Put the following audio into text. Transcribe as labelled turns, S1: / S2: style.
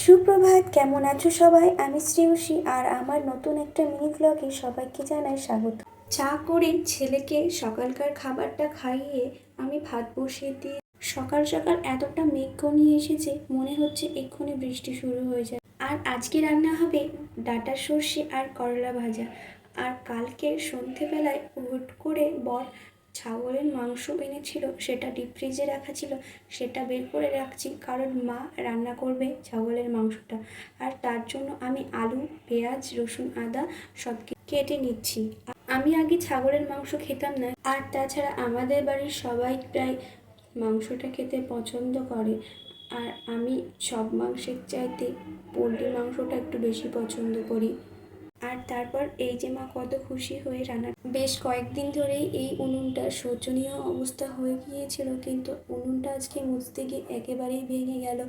S1: সুপ্রভাত, কেমন আছো সবাই? আমি শ্রেয়সী আর আমার নতুন একটা মিনি ব্লগে সবাইকে জানাই স্বাগত। চা করে ছেলেকে সকালকার খাবারটা খাইয়ে আমি ভাত বসিয়ে দিয়ে সকাল সকাল এতটা মেঘ ঘনিয়ে এসেছে, মনে হচ্ছে এক্ষুনি বৃষ্টি শুরু হয়ে যায়। আর আজকে রান্না হবে ডাঁটা সর্ষে আর করলা ভাজা। আর কালকে সন্ধেবেলায় হুট করে বর ছাগলের মাংস এনেছিল, সেটা ডিপ ফ্রিজে রাখা ছিল, সেটা বের করে রাখছি কারণ মা রান্না করবে ছাগলের মাংসটা। আর তার জন্য আমি আলু, পেঁয়াজ, রসুন, আদা সব কেটে নিচ্ছি। আমি আগে ছাগলের মাংস খেতাম না, আর তাছাড়া আমাদের বাড়ির সবাই প্রায় মাংসটা খেতে পছন্দ করে। আর আমি সব মাংসের চাইতে পোলট্রি মাংসটা একটু বেশি পছন্দ করি। আর তারপর এই যে মা কত খুশি হয়ে রান্না। বেশ কয়েকদিন ধরেই এই উনুনটা শোচনীয় অবস্থা হয়ে গিয়েছিল, কিন্তু উনুনটা আজকে মুছতে গিয়ে একেবারেই ভেঙে গেল।